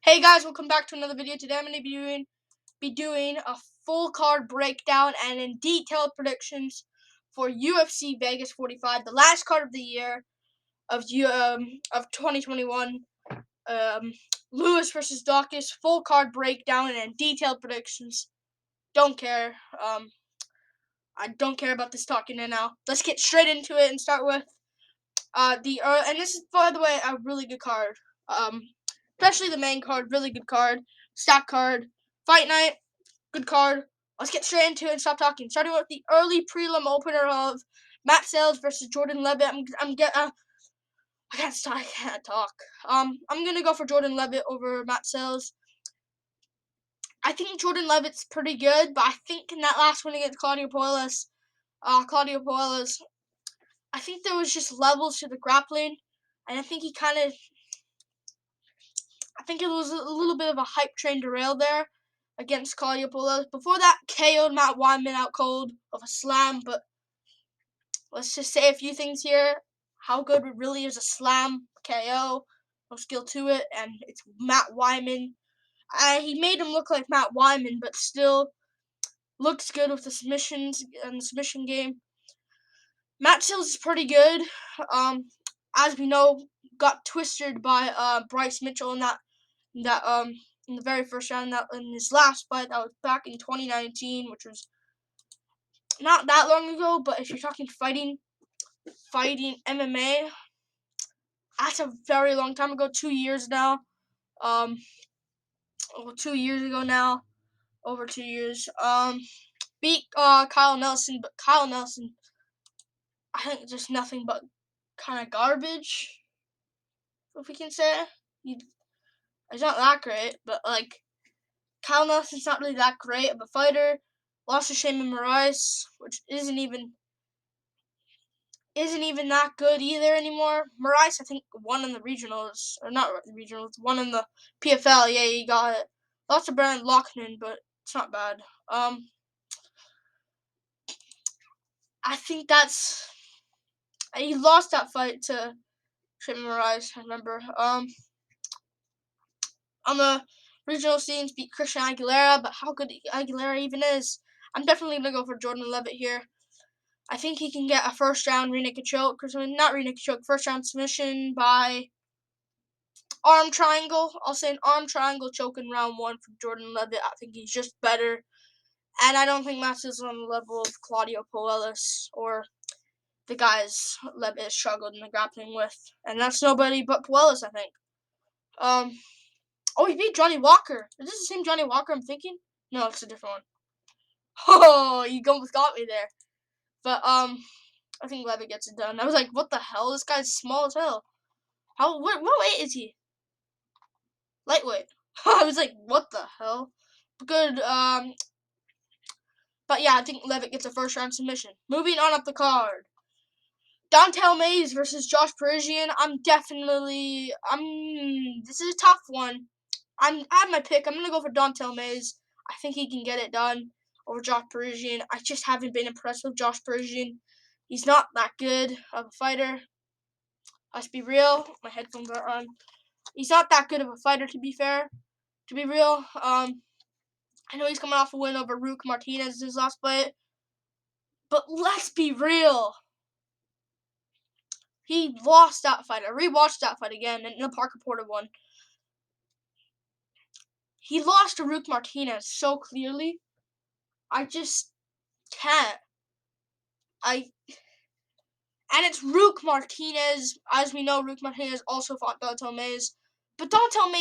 Hey guys, welcome back to another video. Today I'm going to be doing a full card breakdown and in detailed predictions for UFC Vegas 45, the last card of the year of 2021. Lewis versus Daukaus, full card breakdown and in detailed predictions. Don't care. I don't care about this talking now. Let's get straight into it and start with and this is, by the way, a really good card. Especially the main card, really good card. Stack card. Fight night, good card. Let's get straight into it and stop talking. Starting with the early prelim opener of Matt Sales versus Jordan Levitt. I can't talk. I'm gonna go for Jordan Levitt over Matt Sales. I think Jordan Levitt's pretty good, but I think in that last one against Claudio Puelles, I think there was just levels to the grappling, and I think it was a little bit of a hype train derail there against Claudio Puelles. Before that, KO'd Matt Wiman out cold of a slam, but let's just say a few things here. How good it really is a slam KO. No skill to it, and it's Matt Wiman. He made him look like Matt Wiman, but still looks good with the submissions and the submission game. Matt Sales is pretty good. As we know, got twisted by Bryce Mitchell in in the very first round. That in his last fight, that was back in 2019, which was not that long ago. But if you're talking fighting MMA, that's a very long time ago. 2 years now. 2 years ago now. Over 2 years. Beat Kyle Nelson, but Kyle Nelson, I think just nothing but kind of garbage, if we can say. He's not that great, but like Kyle Nelson's not really that great of a fighter. Lost to Shayman Moraes, which isn't even that good either anymore. Moraes, I think, won in the regionals, or not the regionals, won in the PFL. Yeah, he got it. Lost to Brandon Loughnane, but it's not bad. I think he lost that fight to Shayman Moraes. I remember. On the regional scenes, beat Christian Aguilera, but how good Aguilera even is. I'm definitely gonna go for Jordan Levitt here. I think he can get a first round first round submission by arm triangle. I'll say an arm triangle choke in round 1 for Jordan Levitt. I think he's just better. And I don't think Max is on the level of Claudio Puelles or the guys Levitt struggled in the grappling with. And that's nobody but Puelles, I think. Oh, he beat Johnny Walker. Is this the same Johnny Walker I'm thinking? No, it's a different one. Oh, you almost got me there. But, I think Levitt gets it done. I was like, what the hell? This guy's small as hell. What weight is he? Lightweight. I was like, what the hell? Good, but yeah, I think Levitt gets a first round submission. Moving on up the card. Dontel Mays versus Josh Parisian. This is a tough one. I have my pick. I'm going to go for Dontel Mays. I think he can get it done over Josh Parisian. I just haven't been impressed with Josh Parisian. He's not that good of a fighter. Let's be real. My headphones are on. He's not that good of a fighter, to be fair. To be real. I know he's coming off a win over Rook Martinez in his last fight. But let's be real. He lost that fight. I rewatched that fight again in the Parker Porter one. He lost to Rook Martinez so clearly. I just can't. And it's Rook Martinez. As we know, Rook Martinez also fought Dontel Mays. But Dontel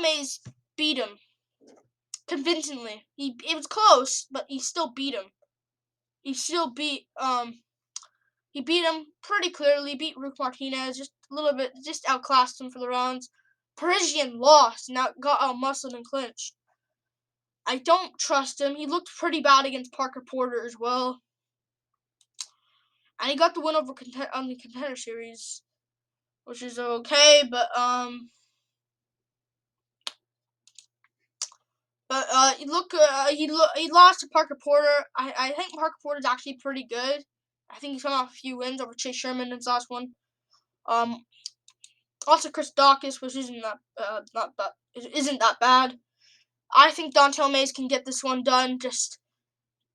Mays beat him convincingly. It was close, but he still beat him. He beat him pretty clearly. Beat Rook Martinez just a little bit, just outclassed him for the rounds. Parisian lost and got out-muscled and clinched. I don't trust him. He looked pretty bad against Parker Porter as well. And he got the win over on the Contender Series, which is okay, but he lost to Parker Porter. I think Parker Porter's actually pretty good. I think he's coming off a few wins over Chase Sherman in his last one. Also, Chris Daukaus, which isn't that bad. I think Dontel Mays can get this one done just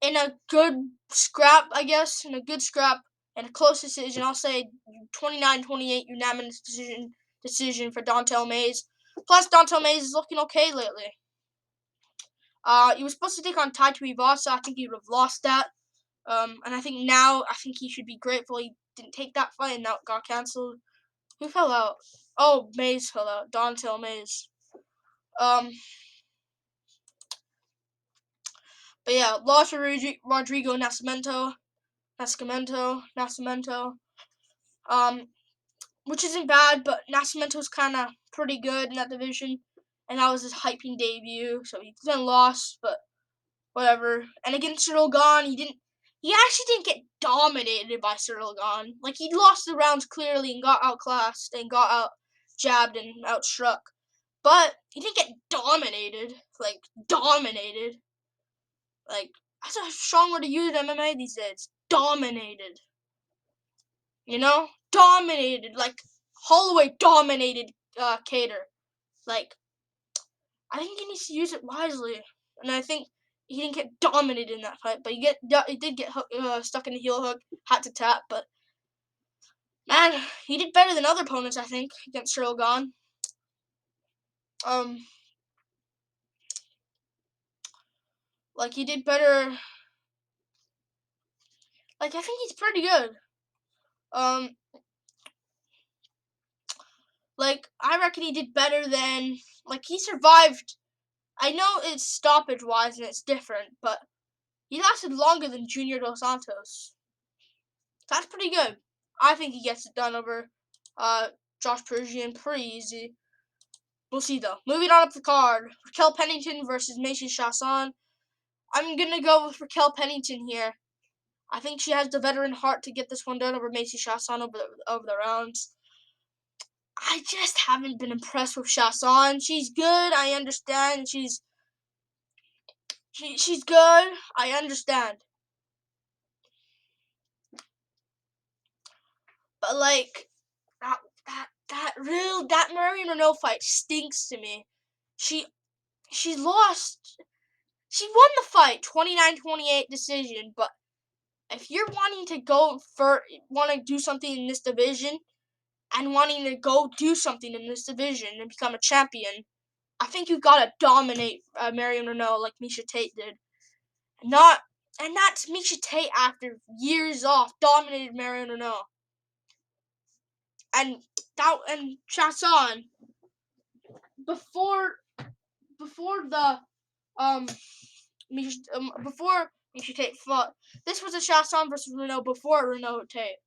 in a good scrap, I guess. In a good scrap and a close decision. I'll say 29-28 unanimous decision for Dontel Mays. Plus, Dontel Mays is looking okay lately. He was supposed to take on Tai Tuivasa. I think he would have lost that. And I think he should be grateful he didn't take that fight and that got canceled. Who fell out? Oh, Mays fell out. Dontel Mays. But yeah, lost for Rodrigo Nascimento. Which isn't bad, but Nascimento's kind of pretty good in that division. And that was his hyping debut, so he then lost, but whatever. And against Cyril Gahn, he actually didn't get dominated by Cyril Gahn. Like, he lost the rounds clearly and got outclassed and got out jabbed and outstruck. But he didn't get dominated. Like, dominated. Like, that's a strong word to use in MMA these days. Dominated. You know? Dominated. Like, Holloway dominated Cater. Like, I think he needs to use it wisely. And I think he didn't get dominated in that fight, but he did get stuck in the heel hook, had to tap. But man, he did better than other opponents, I think, against Cyril Gahn. Like, he did better. Like, I think he's pretty good. Like, I reckon he did better than, like, he survived. I know it's stoppage-wise and it's different, but he lasted longer than Junior Dos Santos. That's pretty good. I think he gets it done over Josh Persian pretty easy. We'll see, though. Moving on up the card, Raquel Pennington versus Macy Chiasson. I'm going to go with Raquel Pennington here. I think she has the veteran heart to get this one done over Macy Chiasson over the rounds. I just haven't been impressed with Chiasson. She's good. I understand. She's good. I understand. But, like, that Marion Renault fight stinks to me. She lost. She won the fight 29-28 decision, but if you're wanting to want to do something in this division and wanting to go do something in this division and become a champion, I think you gotta dominate Marion Renault like Miesha Tate did. And that's Miesha Tate after years off dominated Marion Renault. And Chiasson before the before Miesha Tate fought. This was a Chiasson versus Renault before Renault Tate.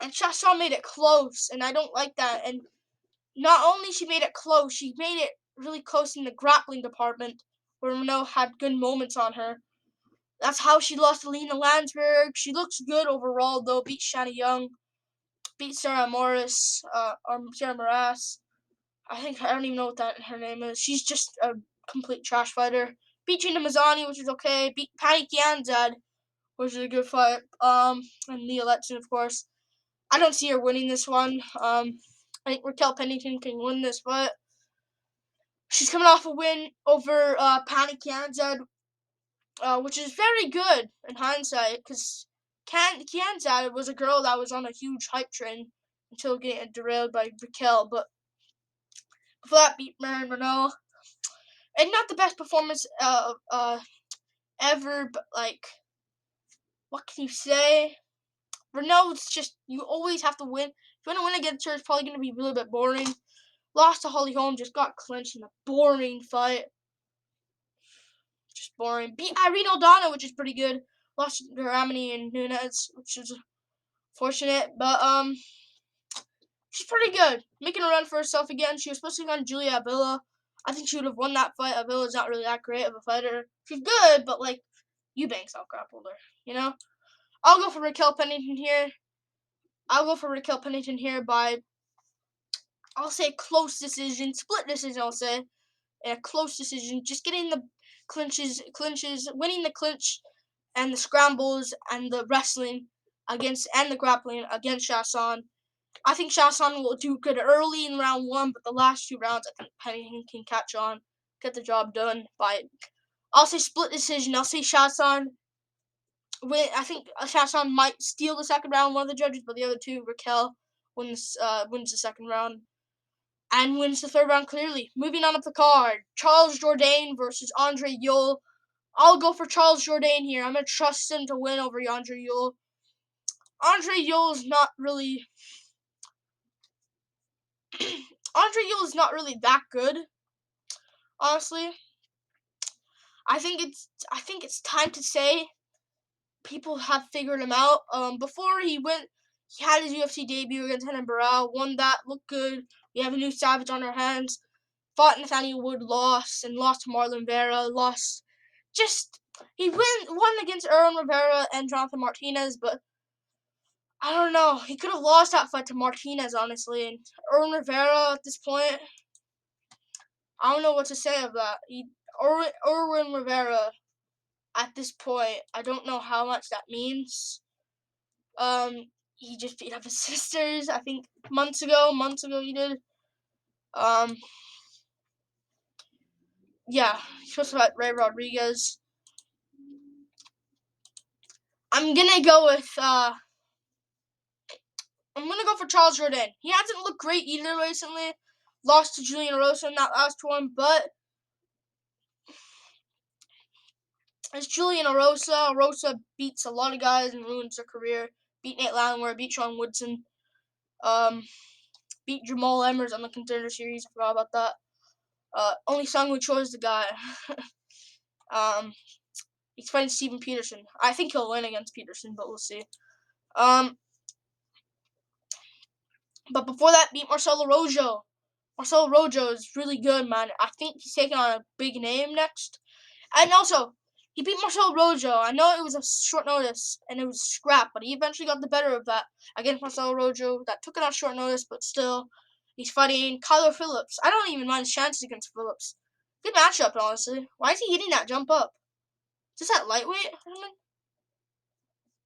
And Chiasson made it close, and I don't like that. And not only she made it close, she made it really close in the grappling department, where Renault had good moments on her. That's how she lost to Lena Landsberg. She looks good overall, though. Beat Shanna Young, beat Sarah Morris, or Sarah Moras. I don't even know what her name is. She's just a complete trash fighter. Beat Gina Mazzani, which is okay. Beat Patty Kianzad, which is a good fight. And Nia Letson, of course. I don't see her winning this one. I think Raquel Pennington can win this fight. She's coming off a win over Patty Kianzad, which is very good in hindsight, because Kianzad was a girl that was on a huge hype train until getting derailed by Raquel. But before that, beat Marion Renault. And not the best performance ever, but, like, what can you say? Renault's just, you always have to win. If you want to win against her, it's probably going to be a little bit boring. Lost to Holly Holm, just got clinched in a boring fight. Just boring. Beat Irene Aldana, which is pretty good. Lost to Ramani and Nunes, which is fortunate. But, she's pretty good. Making a run for herself again. She was supposed to be on Julia Avila. I think she would have won that fight. Avila's not really that great of a fighter. She's good, but, like, Eubanks outgrappled her, you know? I'll go for Raquel Pennington here. By, I'll say, close decision. Split decision, I'll say. A close decision. Just getting the clinches, winning the clinch and the scrambles and the wrestling and the grappling against Chiasson. I think Shasan will do good early in round 1, but the last 2 rounds, I think Pennington can catch on, get the job done by, I'll say split decision. I'll say Shasan win. I think Shasan might steal the second round, one of the judges, but the other two, Raquel, wins the second round and wins the third round clearly. Moving on up the card, Charles Jourdain versus Andre Ewell. I'll go for Charles Jourdain here. I'm going to trust him to win over Andre Ewell. Andre Ewell is not really Andre Ewell is not really that good, honestly. I think it's time to say people have figured him out. Before he had his UFC debut against Renan Barão, won that, looked good. We have a new Savage on our hands. Fought Nathaniel Wood, lost to Marlon Vera, lost. He won against Erwin Rivera and Jonathan Martinez, but I don't know. He could have lost that fight to Martinez, honestly. And Erwin Rivera at this point, I don't know what to say of that. Erwin Rivera at this point, I don't know how much that means. He just beat up his sisters, I think months ago he did. Yeah, he supposed to fight Ray Rodriguez. I'm gonna go for Charles Jourdain. He hasn't looked great either recently. Lost to Julian Erosa in that last one, but it's Julian Erosa. Erosa beats a lot of guys and ruins their career. Beat Nate Landwehr, beat Sean Woodson, beat Jamal Emmers on the Contender Series. I forgot about that. Only Sung Woo Choi is the guy. He's fighting Steven Peterson. I think he'll win against Peterson, but we'll see. But before that, beat Marcelo Rojo. Marcelo Rojo is really good, man. I think he's taking on a big name next. And also, he beat Marcelo Rojo. I know it was a short notice, and it was a scrap, but he eventually got the better of that against Marcelo Rojo. That took it on short notice, but still, he's fighting Kyler Phillips. I don't even mind his chances against Phillips. Good matchup, honestly. Why is he hitting that jump up? Is this at lightweight?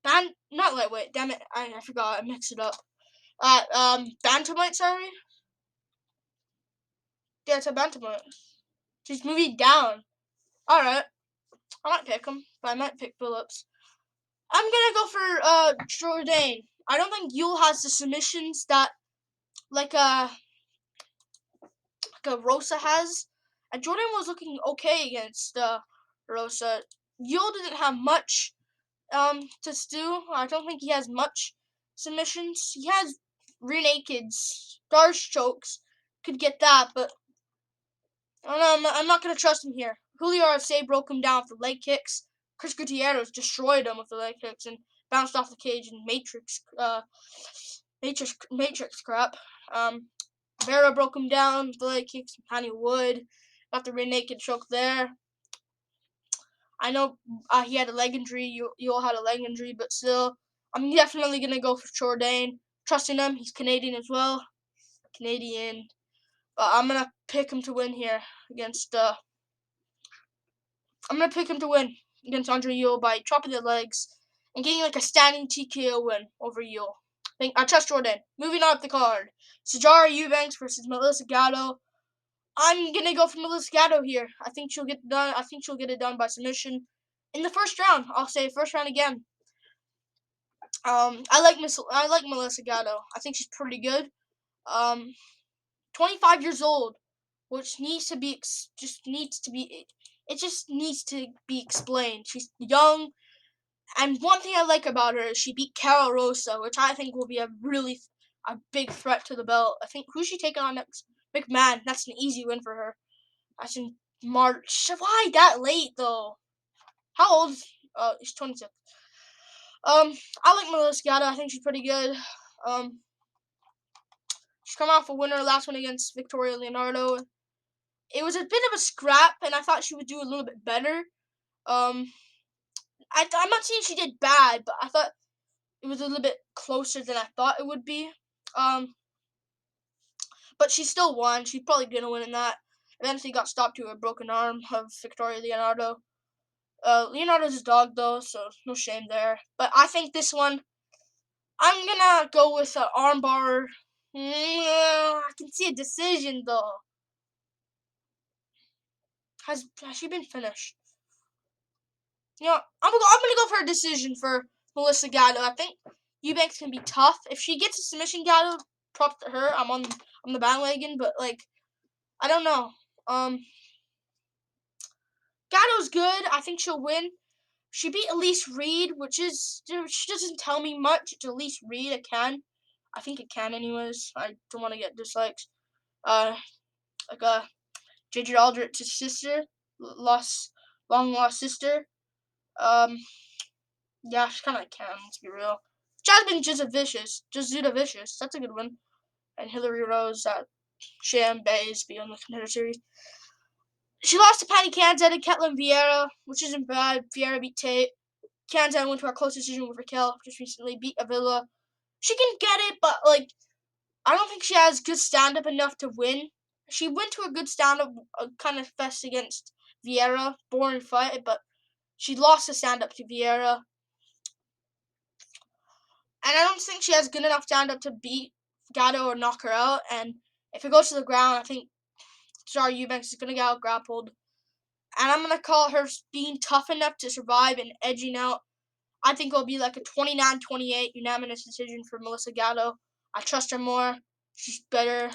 Not lightweight. Damn it, I forgot. I mixed it up. Bantamweight, sorry. Yeah, it's a bantamweight. He's moving down. All right, I might pick him, but I might pick Phillips. I'm gonna go for Jourdain. I don't think Yule has the submissions that like a Rosa has. And Jourdain was looking okay against Rosa. Yule didn't have much to do. I don't think he has much submissions. He has rear nakeds, Darce chokes, could get that, but I don't know, I'm not gonna trust him here. Julio Arce broke him down with the leg kicks. Chris Gutierrez destroyed him with the leg kicks and bounced off the cage in Matrix crap. Vera broke him down with the leg kicks. Honey Wood got the rear naked choke there. I know he had a leg injury. You all had a leg injury, but still, I'm definitely gonna go for Jourdain. Trusting him, he's Canadian as well. Canadian. But I'm gonna pick him to win here against. I'm gonna pick him to win against Andre Ewell by chopping the legs and getting like a standing TKO win over Ewell. I trust Jourdain. Moving on up the card, Sijara Eubanks versus Melissa Gatto. I'm gonna go for Melissa Gatto here. I think she'll get it done. I think she'll get it done by submission in the first round. I'll say first round again. I like Melissa Gatto. I think she's pretty good. 25 years old, which needs to be it just needs to be explained. She's young, and one thing I like about her is she beat Carol Rosa, which I think will be a big threat to the belt. I think who's she taking on next? McMahon. That's an easy win for her. That's in March. Why that late though? How old? She's 26. I like Melissa Gatto. I think she's pretty good. She's come off a winner last one against Victoria Leonardo. It was a bit of a scrap, and I thought she would do a little bit better. I'm not saying she did bad, but I thought it was a little bit closer than I thought it would be. But she still won. She's probably gonna win in that. Eventually got stopped to a broken arm of Victoria Leonardo. Leonardo's a dog though, so no shame there. But I think this one, I'm gonna go with an armbar. I can see a decision though. Has she been finished? You know, I'm gonna go for a decision for Melissa Gatto. I think Eubanks can be tough. If she gets a submission Gatto, props to her. I'm on the bandwagon, but like I don't know. Gatto's good. I think she'll win. She beat Elise Reed, which is she doesn't tell me much. It's Elise Reed. I think it can anyways. I don't want to get dislikes. Like JJ Aldrich's sister, long lost sister. Um, yeah, she kind of can. Let's be real. Jasmine Jazuda Vicious. That's a good one. And Hillary Rose at Sham Bays be on the contender series. She lost to Patty Kanzan and Ketlin Vieira, which isn't bad. Vieira beat Tate. Kanzan went to a close decision with Raquel just recently. Beat Avila. She can get it, but like I don't think she has good stand-up enough to win. She went to a good stand-up kind of fest against Vieira. Boring fight, but she lost the stand-up to Vieira. And I don't think she has good enough stand-up to beat Gatto or knock her out. And if it goes to the ground, I think Zara Eubanks is going to get out-grappled. And I'm going to call her being tough enough to survive and edging out. I think it'll be like a 29-28 unanimous decision for Melissa Gatto. I trust her more. She's better.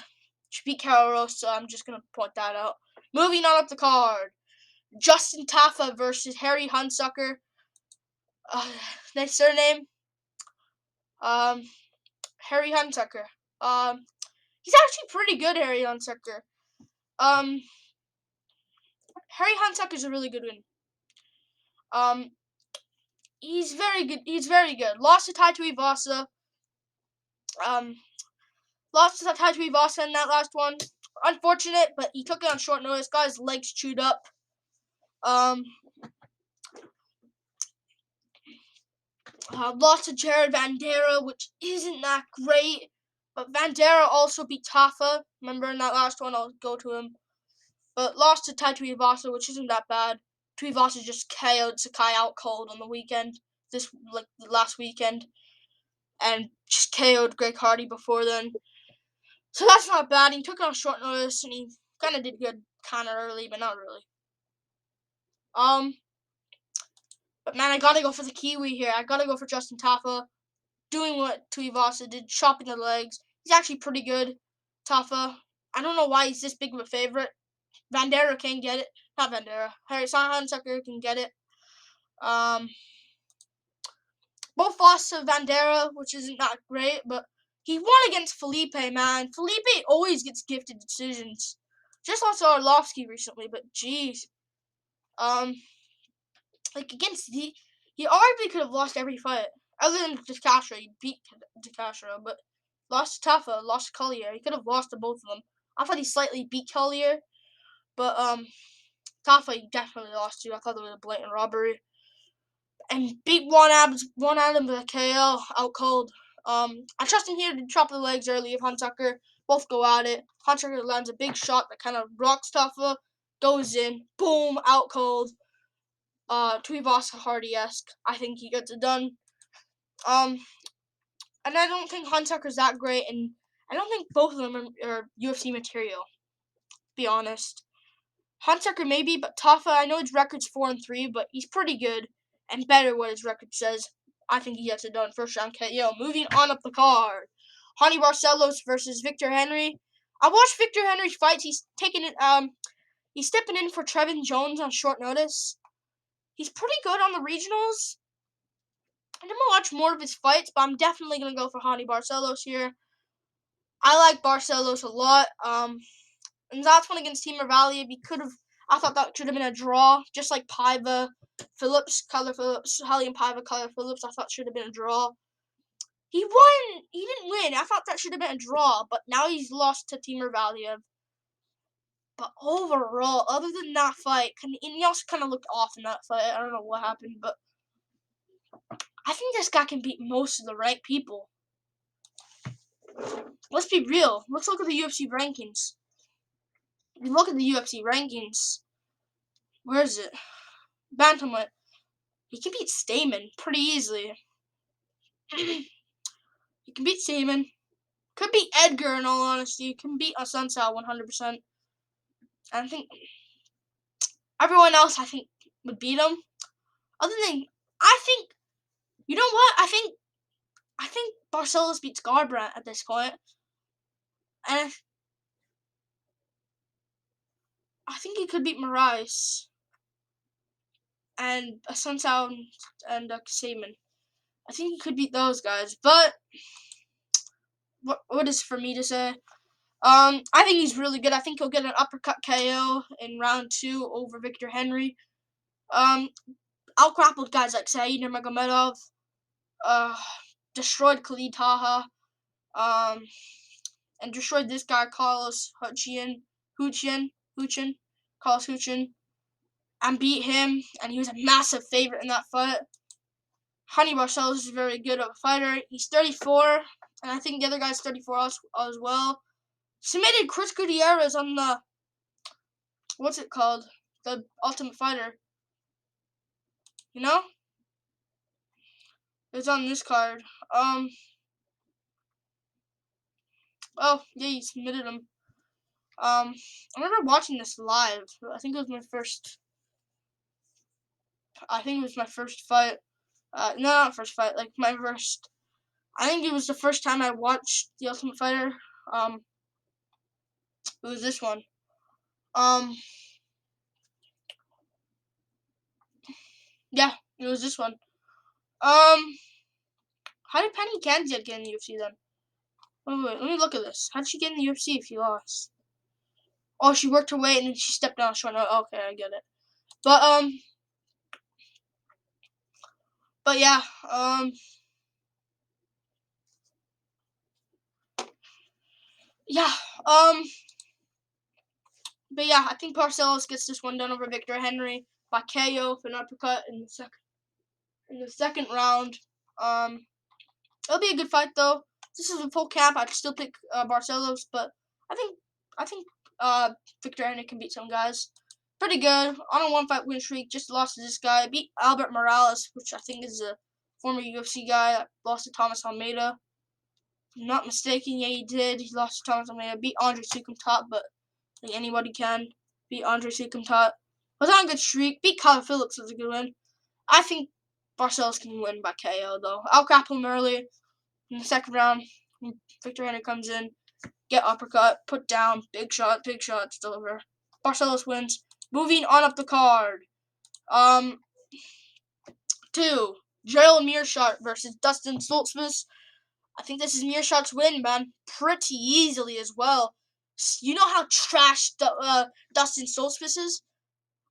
She beat Carol Rose, so I'm just going to point that out. Moving on up the card. Justin Tafa versus Harry Hunsucker. Next surname. Harry Hunsucker. He's actually pretty good, Harry Hunsucker. Harry Hunsucker is a really good one. He's very good. He's very good. Lost to Tai Tuivasa. Lost to Tai Tuivasa in that last one. Unfortunate, but he took it on short notice. Got his legs chewed up. Lost to Jared Vandera, which isn't that great. But Vandera also beat Tafa. Remember in that last one, I'll go to him. But lost to Tai Tuivasa, which isn't that bad. Tuivasa just KO'd Sakai out cold on the weekend. Last weekend. And just KO'd Greg Hardy before then. So that's not bad. He took it on short notice, and he kind of did good kind of early, but not really. But man, I gotta go for the Kiwi here. I gotta go for Justin Tafa. Doing what Tuivasa did, chopping the legs. He's actually pretty good, Tafa. I don't know why he's this big of a favorite. Vandera can get it. Not Vandera. Harry Hunsucker can get it. Both lost to Vandera, which isn't that great, but he won against Felipe, man. Felipe always gets gifted decisions. Just lost to Arlovsky recently, but jeez. Like against he arguably could have lost every fight. Other than DeCastro, he beat DeCastro, but lost to Tafa, lost to Collier. He could have lost to both of them. I thought he slightly beat Collier, but Tafa he definitely lost to. I thought it was a blatant robbery. And beat Juan Adam with a KO out cold. I trust him here to chop the legs early if Hunsucker. Both go at it. Hunsucker lands a big shot that kind of rocks Tafa, goes in, boom, out cold. Tuivasa Hardy-esque. I think he gets it done. And I don't think Hunsucker's that great, and I don't think both of them are UFC material, to be honest. Hunsucker maybe, but Tafa, I know his record's 4-3, but he's pretty good, and better what his record says. I think he gets it done. First round KO. Moving on up the card. Honey Barcelos versus Victor Henry. I watched Victor Henry's fights. He's taking it, he's stepping in for Trevin Jones on short notice. He's pretty good on the regionals. I'm going to watch more of his fights, but I'm definitely going to go for Hani Barcelos here. I like Barcelos a lot. And that's one against Timur Valiev. I thought that should have been a draw, just like Paiva, Phillips, Halian Paiva, Color Phillips. I thought should have been a draw. He won. He didn't win. I thought that should have been a draw, but now he's lost to Timur Valiev. But overall, other than that fight, and he also kind of looked off in that fight. I don't know what happened, but I think this guy can beat most of the right people. Let's be real. Let's look at the UFC rankings. If you look at the UFC rankings, where is it? Bantamweight. He can beat Stamen pretty easily. He can beat Seaman. Could beat Edgar, in all honesty. Can beat Asunsao 100%. I think everyone else, I think, would beat him. Other than, I think, you know what? I think Barcelos beats Garbrandt at this point. And I think he could beat Moraes and Asunsao and Seaman. I think he could beat those guys. But what is for me to say? I think he's really good. I think he'll get an uppercut KO in round 2 over Victor Henry. Outgrappled guys like Saeed Nurmagomedov. Destroyed Khalid Taha. And destroyed this guy Carlos Huchin, Carlos Huchin, and beat him. And he was a massive favorite in that fight. Honey Barcelos is very good of a fighter. He's 34, and I think the other guy's 34 as well. Submitted Chris Gutierrez on the, what's it called? The Ultimate Fighter. You know? It's on this card. Oh, yeah, he submitted him. I remember watching this live. I think it was my first fight. No, not first fight. Like my first. I think it was the first time I watched The Ultimate Fighter. It was this one. Yeah, it was this one. How did Penny Kanziad get in the UFC then? Wait, let me look at this. How did she get in the UFC if she lost? Oh, she worked her way and then she stepped down. She went, oh, okay, I get it. But yeah, yeah, but yeah, I think Barcelos gets this one done over Victor Henry by KO for an uppercut in the second round. It'll be a good fight though. This is a full cap. I'd still pick Barcelos, but I think Victor Henry can beat some guys. Pretty good. On a 1-fight win streak. Just lost to this guy. Beat Albert Morales, which I think is a former UFC guy. Lost to Thomas Almeida. If I'm not mistaken, yeah, he did. He lost to Thomas Almeida. Beat Andre Sukumtat, but I think anybody can beat Andre Sukumtat. Was on a good streak. Beat Kyle Phillips was a good win. I think Barcelos can win by KO though. I'll grapple him early in the second round. Victor Henry comes in, get uppercut, put down, big shots, deliver. Barcelos wins. Moving on up the card. 2. Gerald Mearshart versus Dustin Stoltzfus. I think this is Mearshot's win, man. Pretty easily as well. You know how trash Dustin Stoltzfus is?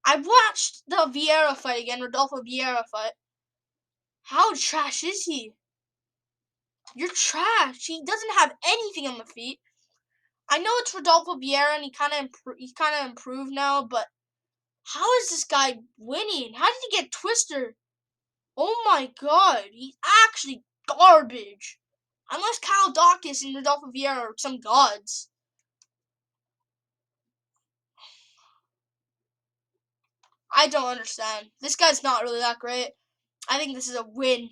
I watched the Vieira fight again, Rodolfo Vieira fight. How trash is he? You're trash. He doesn't have anything on the feet. I know it's Rodolfo Vieira and he's kind of improved now, but how is this guy winning? How did he get Twister? Oh my god, he's actually garbage. Unless Kyle Daukaus and Rodolfo Vieira are some gods. I don't understand. This guy's not really that great. I think this is a win.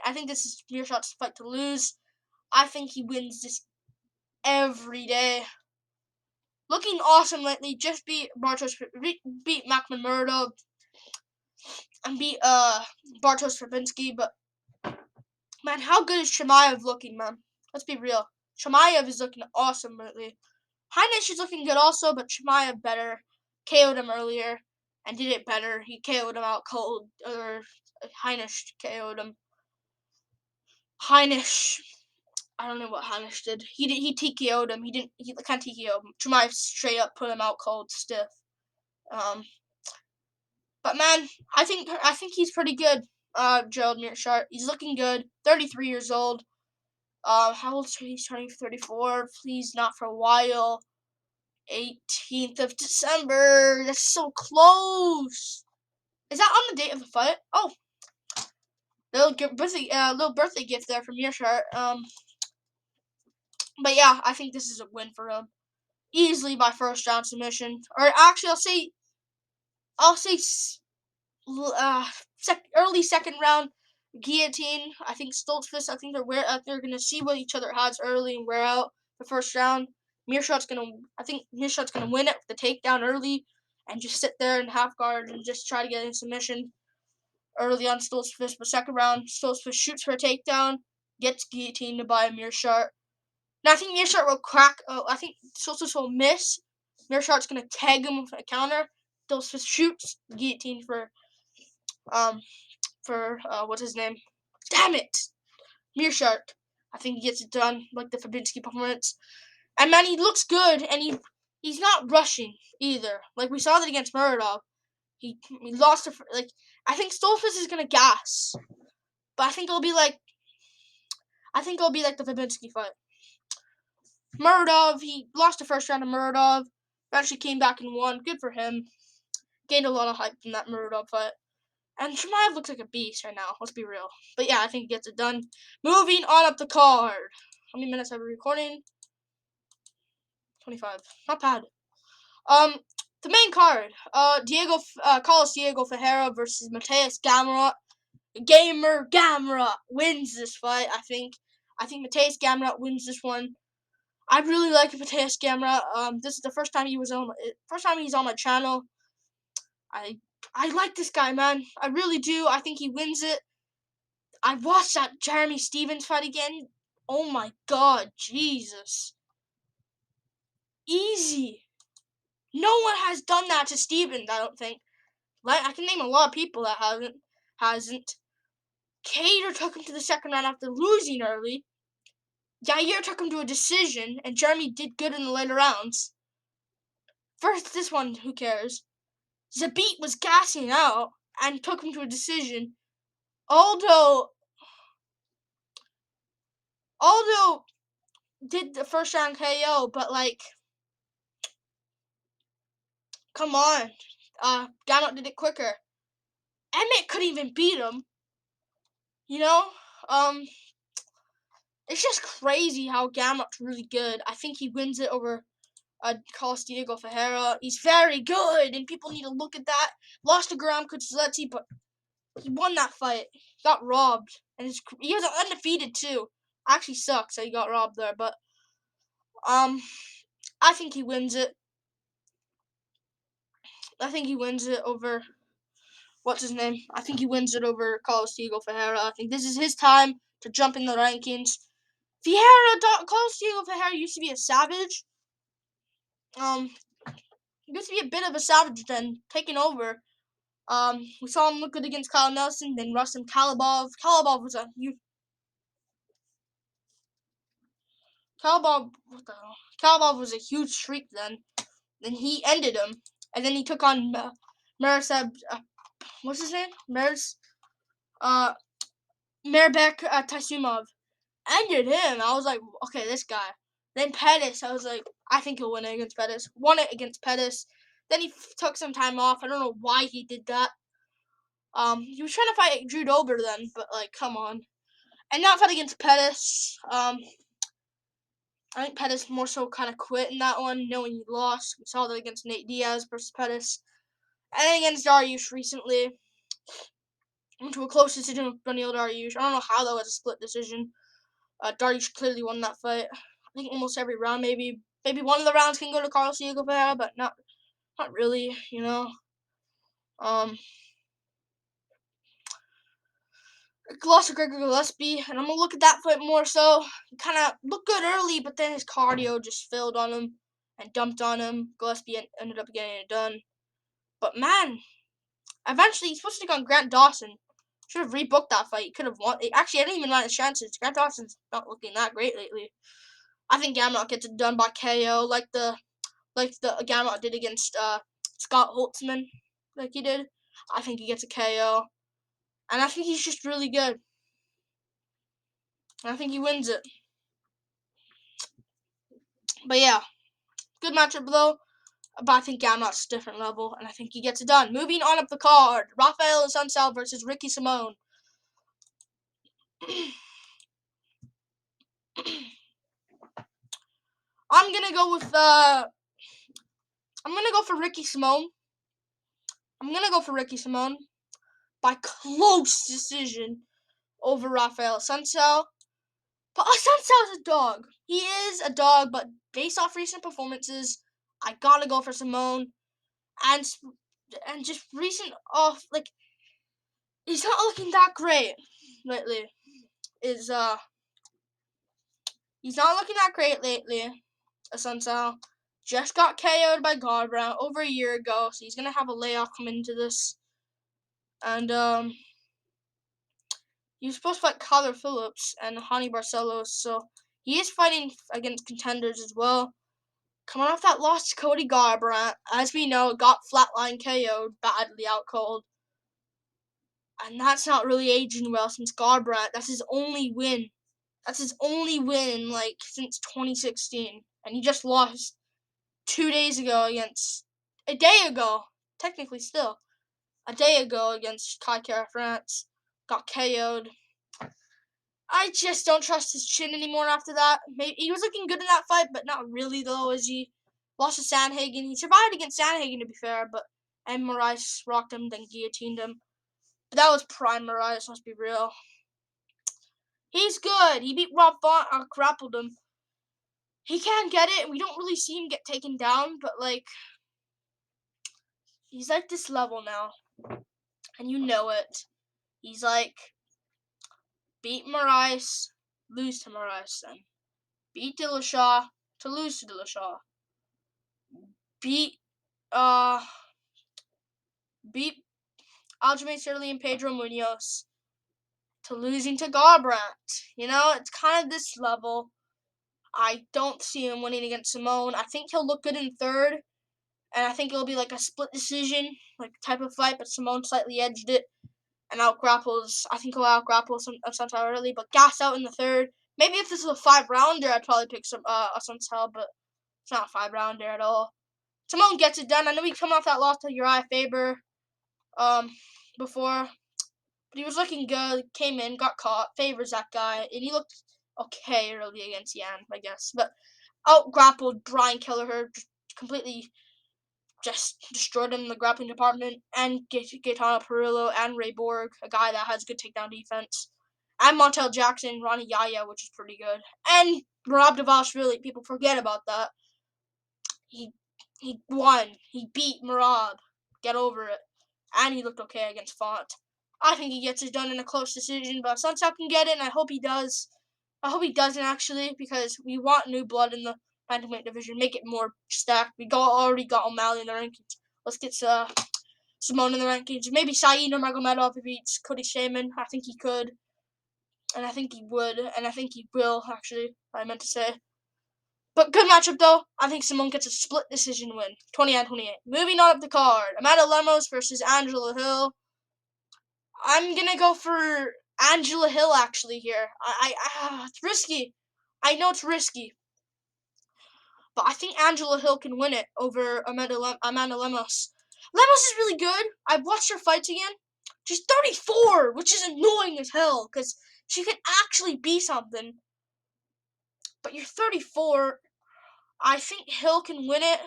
I think this is Mearshot's fight to lose. I think he wins this every day. Looking awesome lately. Just beat Makhmudmurdo and beat Bartosz Fabinski. But man, how good is Chimaev looking, man? Let's be real. Chimaev is looking awesome lately. Heinisch is looking good also, but Chimaev better. KO'd him earlier and did it better. He KO'd him out cold, or Heinisch KO'd him. Heinisch, I don't know what Heinisch did. He TKO'd him. He can't TKO him. Chimaev straight up put him out cold, stiff. But man, I think he's pretty good. Gerald Mearshart. He's looking good. 33 years old. How old is he? He's turning 34. Please, not for a while. 18th of December. That's so close. Is that on the date of the fight? Oh, little birthday gift there from Mearshart. But yeah, I think this is a win for him. Easily by first round submission. Or actually, I'll say early second round. guillotine. I think Stoltzfus. I think they're gonna see what each other has early and wear out the first round. I think Mearshot's gonna win it with the takedown early and just sit there in half guard and just try to get in submission early on Stoltzfus. But second round, Stoltzfus shoots for a takedown, gets guillotined by Mearshot. Now I think Mearshot will crack. I think Stoltzfus will miss. Mearshot's gonna tag him with a counter. Stoltzfus shoots guillotine for what's his name? Damn it, Mearshot. I think he gets it done like the Fabinski performance. And man, he looks good, and he's not rushing either. Like we saw that against Muradov. He lost like I think Stoltzfus is gonna gas, but I think it'll be like the Fabinski fight. Muradov, he lost the first round to Muradov. Eventually came back and won. Good for him. Gained a lot of hype from that Muradov fight. And Chimaev looks like a beast right now. Let's be real. But yeah, I think he gets it done. Moving on up the card. How many minutes have we recording? 25. Not bad. The main card. Carlos Diego Ferreira versus Mateus Gamrot. Gamrot wins this fight. I think Mateus Gamrot wins this one. I really like Mateus Gamrot. This is the first time he's on my channel. I like this guy, man. I really do. I think he wins it. I watched that Jeremy Stephens fight again. Oh my God, Jesus. Easy. No one has done that to Stephens, I don't think. Like, I can name a lot of people that hasn't. Cater took him to the second round after losing early. Yair took him to a decision, and Jeremy did good in the later rounds. First, this one, who cares? Zabit was gassing out and took him to a decision. Aldo did the first round KO, but like, come on. Gamrot did it quicker. Emmett couldn't even beat him. You know? It's just crazy how Gamrot's really good. I think he wins it over Carlos Diego Ferreira. He's very good, and people need to look at that. Lost to Graham Kuchzeletsky, but he won that fight. He got robbed, and he was undefeated too. Actually sucks that he got robbed there, but I think he wins it. I think he wins it over what's his name? I think he wins it over Carlos Diego Ferreira. I think this is his time to jump in the rankings. Carlos Diego Ferreira used to be a savage. Used to be a bit of a savage then, taking over. We saw him look good against Kyle Nelson, then Rustam Kalibov. Kalibov was a huge. Kalibov was a huge streak then. Then he ended him, and then he took on Mirsab. What's his name? Mirbek Taisumov. Ended him. I was like, okay, this guy. Then Pettis, I was like, I think he'll win it against Pettis. Won it against Pettis. Then he took some time off. I don't know why he did that. He was trying to fight Drew Dober then, but like, come on. And not fight against Pettis. I think Pettis more so kind of quit in that one, knowing he lost. We saw that against Nate Diaz versus Pettis. And then against Dariush recently. Went to a close decision with Daniil Dariush. I don't know how that was a split decision. Dariush clearly won that fight. I think almost every round, maybe one of the rounds can go to Carlos Diego Ferreira, but not really, you know. Lost to Gregor Gillespie, and I'm gonna look at that fight more so. He kind of looked good early, but then his cardio just failed on him and dumped on him. Gillespie ended up getting it done. But man, eventually he's supposed to take on Grant Dawson. Should have rebooked that fight. He could have won. Actually, I didn't even mind his chances. Grant Dawson's not looking that great lately. I think Gamrot gets it done by KO, like the Gamrot did against Scott Holtzman, like he did. I think he gets a KO, and I think he's just really good. And I think he wins it. But yeah, good matchup though. But I think Gamrot's a different level, and I think he gets it done. Moving on up the card, Rafael Sunsal versus Ricky Simone. I'm gonna go for Ricky Simone. I'm gonna go for Ricky Simone by close decision. over Rafael Assunção. But Assunção is a dog. He is a dog, but based off recent performances, I gotta go for Simone. And just recent he's not looking that great lately. He's not looking that great lately. Assunção just got KO'd by Garbrandt over a year ago, so he's gonna have a layoff coming into this. And he was supposed to fight Kyler Phillips and Hani Barcelos, so he is fighting against contenders as well. Coming off that loss to Cody Garbrandt, as we know, got flatline KO'd, badly out cold. And that's not really aging well since Garbrandt. That's his only win. That's his only win, since 2016. And he just lost 2 days ago a day ago, technically still. A day ago against Kai Kara France. Got KO'd. I just don't trust his chin anymore after that. Maybe he was looking good in that fight, but not really though, as he lost to Sandhagen. He survived against Sandhagen, to be fair, and Moraes rocked him, then guillotined him. But that was prime Moraes, let's be real. He's good. He beat Rob Font, grappled him. He can get it, and we don't really see him get taken down, but he's like this level now. And you know it. He's beat Moraes, lose to Moraes then. Beat Dillashaw to lose to Dillashaw. Beat Aljamain Sterling and Pedro Munoz to losing to Garbrandt. It's kind of this level. I don't see him winning against Simone. I think he'll look good in third, and I think it'll be a split decision, type of fight, but Simone slightly edged it and I think he'll out-grapple Assunção early, but gas out in the third. Maybe if this was a 5-rounder, I'd probably pick Assunção, but it's not a 5-rounder at all. Simone gets it done. I know he come off that loss to Uriah Faber before, but he was looking good. Came in, got caught, favors that guy, and he looked okay early against Yan, I guess. But out-grappled Brian Kelleher, completely just destroyed him in the grappling department, and Gaetano Perillo and Ray Borg, a guy that has good takedown defense, and Montel Jackson, Ronnie Yaya, which is pretty good, and Merab Dvalishvili. People forget about that. He won. He beat Merab. Get over it. And he looked okay against Font. I think he gets it done in a close decision, but Assunção can get it, and I hope he does. I hope he doesn't, actually, because we want new blood in the bantamweight division. Make it more stacked. We already got O'Malley in the rankings. Let's get Simone in the rankings. Maybe Saeed Nurmagomedov if he beats Cody Stamann. I think he could. And I think he would. And I think he will, actually. I meant to say. But good matchup, though. I think Simone gets a split decision win. 29-28. Moving on up the card. Amanda Lemos versus Angela Hill. I'm going to go for Angela Hill, actually, here. It's risky. I know it's risky. But I think Angela Hill can win it over Amanda Lemos. Lemos is really good. I've watched her fights again. She's 34, which is annoying as hell, because she can actually be something. But you're 34. I think Hill can win it.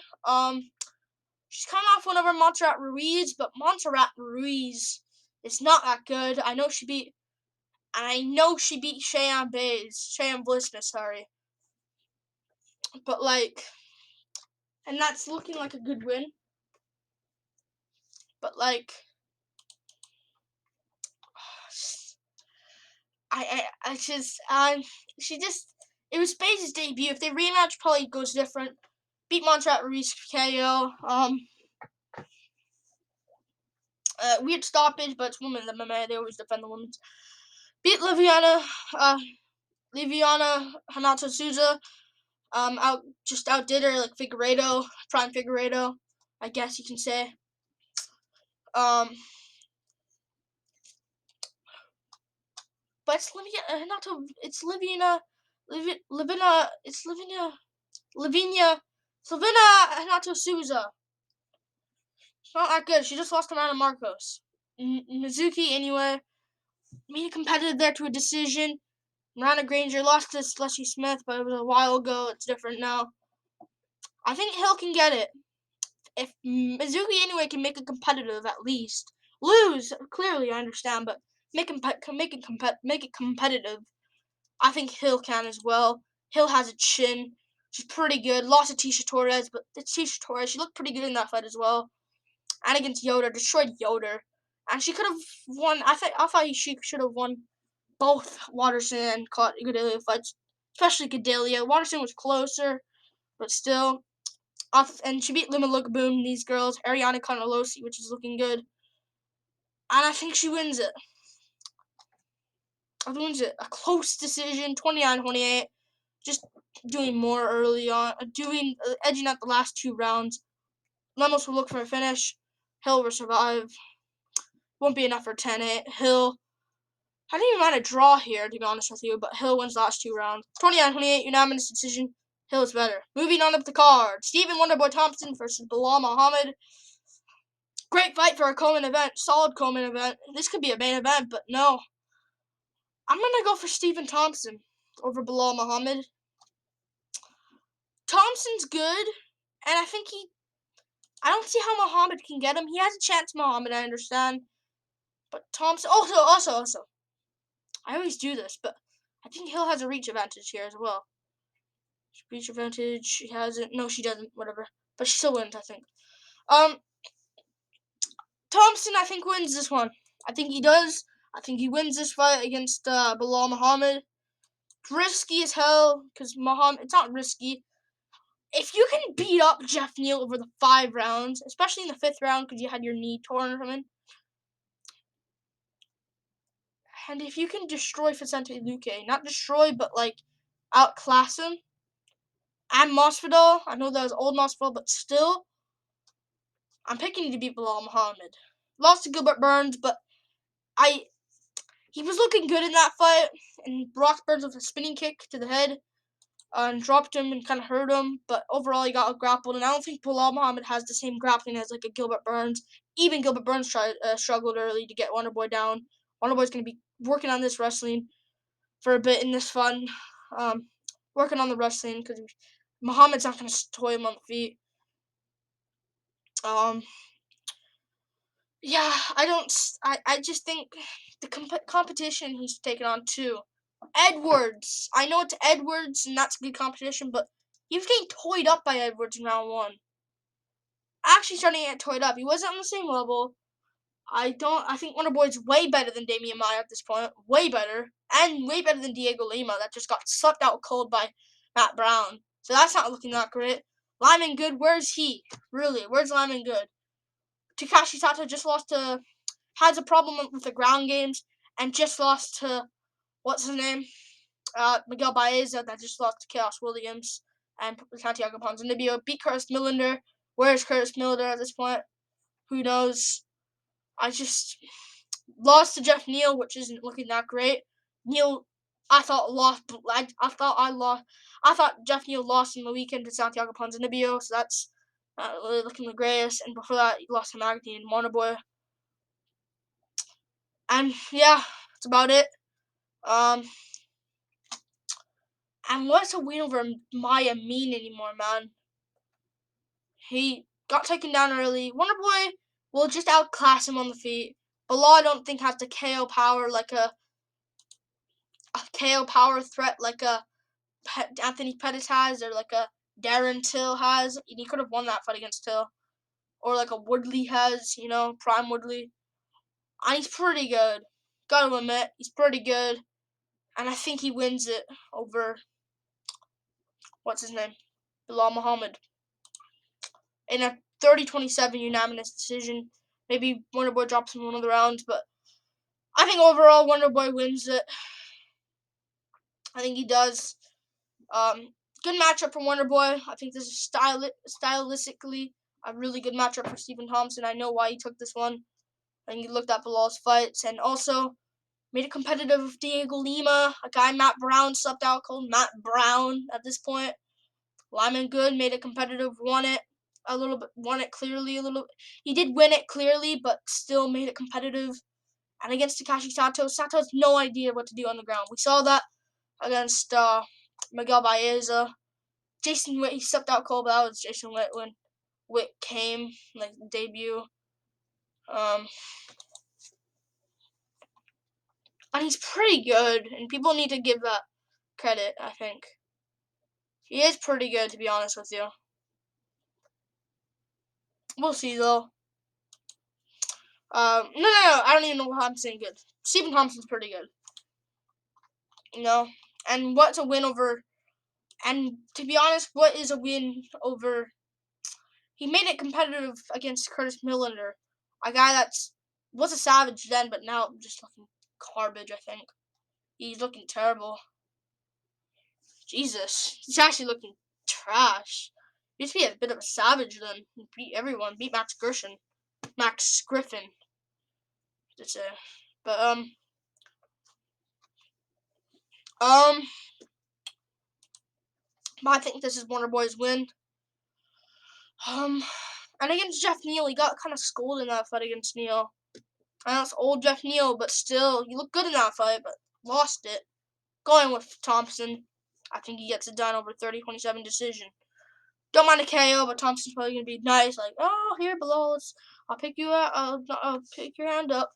She's coming off one over Montserrat Ruiz, but Montserrat Ruiz is not that good. I know she beat Cheyenne Blisness, sorry. But and that's looking like a good win. But it was Space's debut. If they rematch, probably goes different. Beat Montserrat Ruiz KO. Weird stoppage, but it's women's MMA. They always defend the women's. Beat Liviana Hanato Souza. Outdid her Figueiredo, prime Figueiredo, I guess you can say. But it's Liviana Hanato Souza. It's not that good. She just lost to Amanda Marcos. Mizuki, anyway, made it competitive there to a decision. Miranda Granger lost to Leslie Smith, but it was a while ago. It's different now. I think Hill can get it. If Mizuki, anyway, can make it competitive at least. Lose, clearly, I understand, but make it competitive. I think Hill can as well. Hill has a chin. She's pretty good. Lost to Tisha Torres, but Tisha Torres, she looked pretty good in that fight as well. And against Yoder, destroyed Yoder. And she could have won. I thought she should have won both Waterson and Gadelia fights, especially Gadelia. Waterson was closer, but still. And she beat Lima Boom, these girls, Ariana Conalosi, which is looking good. And I think she wins it. I think wins it. A close decision, 29-28. Just doing more early on, edging out the last 2 rounds. Lemos will look for a finish. Hill will survive. Won't be enough for 10-8. Hill. I didn't even mind a draw here, to be honest with you, but Hill wins the last 2 rounds. 29-28, unanimous decision. Hill is better. Moving on up the card. Stephen Wonderboy Thompson versus Bilal Muhammad. Great fight for a co-main event. Solid co-main event. This could be a main event, but no. I'm going to go for Stephen Thompson over Bilal Muhammad. Thompson's good, and I don't see how Muhammad can get him. He has a chance, Muhammad, I understand. But Thompson, also, I always do this, but I think Hill has a reach advantage here as well. Reach advantage, she has it. No, she doesn't, whatever. But she still wins, I think. Thompson, I think, wins this one. I think he does. I think he wins this fight against Bilal Muhammad. Risky as hell, because Muhammad, it's not risky. If you can beat up Jeff Neal over the 5 rounds, especially in the 5th round because you had your knee torn from him, and if you can destroy Vicente Luque, not destroy, but outclass him, and Masvidal, I know that was old Masvidal, but still, I'm picking to beat Bilal Muhammad. Lost to Gilbert Burns, but he was looking good in that fight, and Brock Burns with a spinning kick to the head, and dropped him and kind of hurt him, but overall he got grappled, and I don't think Bilal Muhammad has the same grappling as a Gilbert Burns. Even Gilbert Burns struggled early to get Wonderboy down. Wonderboy's going to be working on this wrestling for a bit in this fun, working on the wrestling, because Muhammad's not going to toy him on the feet. Yeah, I just think the competition he's taken on too. Edwards. I know it's Edwards, and that's good competition, but he was getting toyed up by Edwards in round 1. Actually starting to get toyed up. He wasn't on the same level. I think Wonderboy's way better than Damian Maia at this point. Way better. And way better than Diego Lima that just got sucked out cold by Matt Brown. So that's not looking that great. Lyman Good, where's he? Really, where's Lyman Good? Takashi Sato just has a problem with the ground games and just lost to, what's his name? Miguel Baeza that just lost to Chaos Williams and Santiago Ponzinibbio. Beat Curtis Millender. Where's Curtis Millender at this point? Who knows? I just lost to Jeff Neal, which isn't looking that great. Neal, I thought Jeff Neal lost in the weekend to Santiago Ponzinibbio, so that's not really looking the greatest. And before that, he lost to Magny and Wonderboy. And yeah, that's about it. And what's a win over Maya mean anymore, man? He got taken down early. Wonderboy will just outclass him on the feet. Bilal, I don't think has the KO power like a KO power threat like a Anthony Pettis has or like a Darren Till has. And he could have won that fight against Till. Or like a Woodley has, Prime Woodley. And he's pretty good. Gotta admit, he's pretty good. And I think he wins it over, what's his name? Bilal Muhammad. In a 30-27 unanimous decision. Maybe Wonderboy drops him in one of the rounds, but I think overall Wonderboy wins it. I think he does. Good matchup for Wonderboy. I think this is stylistically a really good matchup for Stephen Thompson. I know why he took this one. I think he looked at Bilal's fights and also made it competitive with Diego Lima, a guy Matt Brown subbed out called Matt Brown at this point. Lyman Good made it competitive, won it clearly a little. He did win it clearly, but still made it competitive. And against Takashi Sato has no idea what to do on the ground. We saw that against Miguel Baeza. Jason Witt, he stepped out cold, but that was Jason Witt when Witt came, debut. And he's pretty good, and people need to give that credit, I think. He is pretty good, to be honest with you. We'll see, though. No, I don't even know how I'm saying good. Stephen Thompson's pretty good. And what's a win over... And to be honest, what is a win over... He made it competitive against Curtis Millender, a guy was a savage then, but now just looking garbage, I think. He's looking terrible. Jesus. He's actually looking trash. He used to be a bit of a savage then. He beat everyone. Beat Max Griffin. That's it. But, but I think this is Wonder Boy's win. And against Jeff Neal, he got kind of schooled in that fight against Neal. I know it's old Jeff Neal, but still, he looked good in that fight, but lost it. Going with Thompson. I think he gets it done over 30-27 decision. Don't mind a KO, but Thompson's probably gonna be nice, like, oh, here below, I'll pick you up, I'll pick your hand up,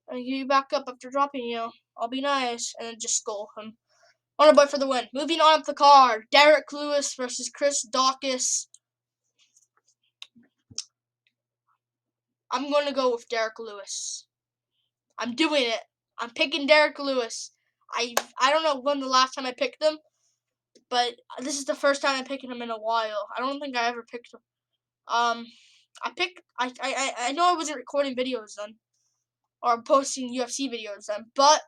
and give you back up after dropping you. I'll be nice, and then just skull him. Wonder Boy for the win. Moving on up the card, Derek Lewis versus Chris Daukaus. I'm gonna go with Derek Lewis. I'm doing it. I'm picking Derek Lewis. I don't know when the last time I picked him, but this is the first time I'm picking him in a while. I don't think I ever picked him. I know I wasn't recording videos then, or posting UFC videos then, but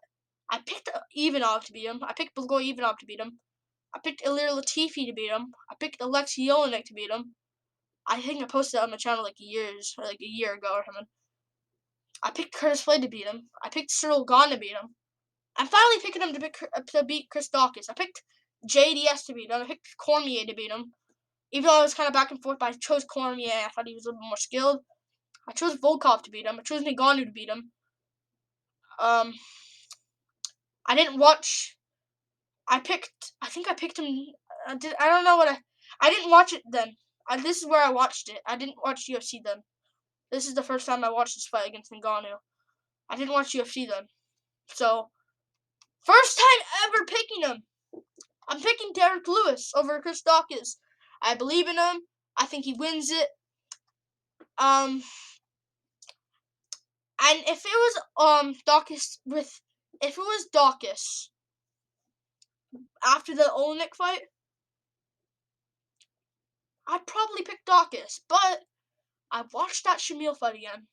I picked Ivanov to beat him. I picked Blagoy Ivanov to beat him. I picked Ilir Latifi to beat him. I picked Alexei Olenek to beat him. I think I posted that on my channel like a year ago or something. I picked Curtis Blade to beat him. I picked Cyril Gahn to beat him. I'm finally picking him to beat Chris Daukaus. I picked JDS to beat him. I picked Cormier to beat him. Even though I was kind of back and forth, but I chose Cormier. I thought he was a little bit more skilled. I chose Volkov to beat him. I chose Ngannou to beat him. I didn't watch. I think I picked him. I don't know what I didn't watch it then. This is where I watched it. I didn't watch UFC then. This is the first time I watched this fight against Ngannou. I didn't watch UFC then. So, first time ever picking him. I'm picking Derek Lewis over Chris Daukaus. I believe in him. I think he wins it. And if it was Daukaus after the Olenek fight, I'd probably pick Daukaus. But I watched that Shamil fight again,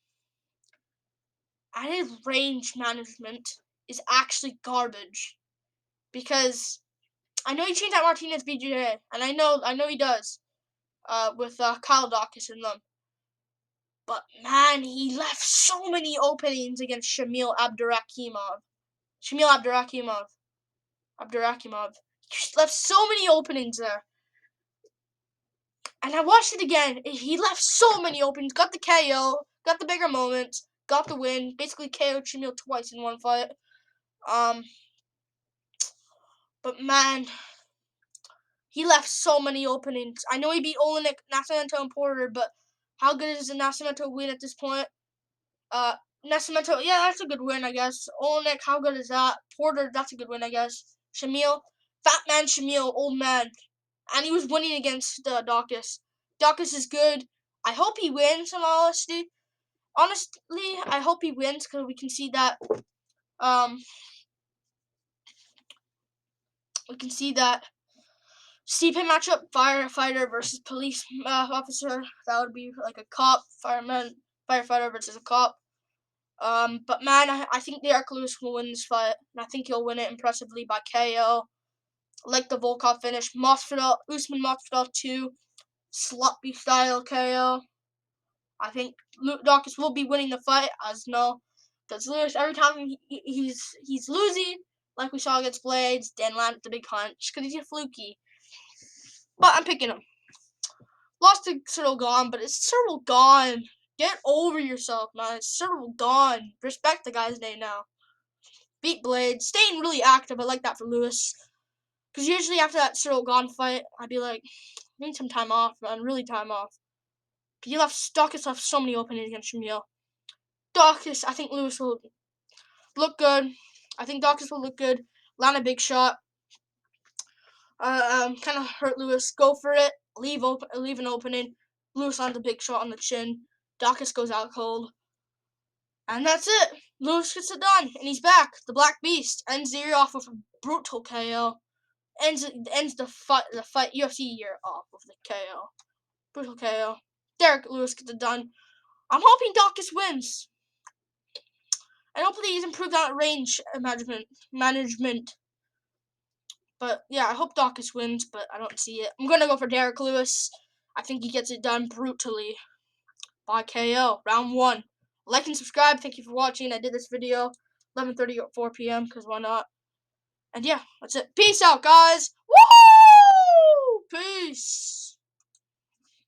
and his range management is actually garbage. Because I know he changed out Martinez BJJ, and I know he does. With Kyle Daukaus in them. But man, he left so many openings against Shamil Abdurakhimov. He left so many openings there. And I watched it again. He left so many openings. Got the KO. Got the bigger moments. Got the win. Basically KO'd Shamil twice in one fight. But man, he left so many openings. I know he beat Olenek, Nascimento, and Porter, but how good is the Nascimento win at this point? Nascimento, yeah, that's a good win, I guess. Olenek, how good is that? Porter, that's a good win, I guess. Shamil, fat man Shamil, old man. And he was winning against Daukaus. Daukaus is good. I hope he wins, in all honesty. Honestly, I hope he wins, because we can see that, Stipe matchup, firefighter versus police officer. That would be like a cop, firefighter versus a cop. But man, I think Derek Lewis will win this fight, and I think he'll win it impressively by KO. Like the Volkov finish, Usman Masvidal 2, sloppy style KO. I think Daukaus will be winning the fight, as no, because Lewis every time he's losing, like we saw against Blades, then lands the big punch because he's a fluky. But I'm picking him. Lost to Cyril Gahn, but it's Cyril Gahn. Get over yourself, man. It's Cyril Gahn. Respect the guy's name now. Beat Blades. Staying really active. I like that for Lewis. Because usually after that Cyril Gahn fight, I'd be like, I need some time off, man. Really time off. Daukaus left so many openings against Shamil. Daukaus, I think Lewis will look good. I think Daukaus will look good. Land a big shot. Kind of hurt Lewis. Go for it. Leave an opening. Lewis lands a big shot on the chin. Daukaus goes out cold. And that's it. Lewis gets it done, and he's back. The Black Beast ends the year off with a brutal KO. Ends the fight UFC year off with the KO. Brutal KO. Derek Lewis gets it done. I'm hoping Daukaus wins. And hopefully he's improved on range management. But yeah, I hope Daukaus wins, but I don't see it. I'm gonna go for Derek Lewis. I think he gets it done brutally by KO. Round 1. Like and subscribe. Thank you for watching. I did this video 11:30 or 4 p.m. because why not? And yeah, that's it. Peace out, guys. Woo! Peace.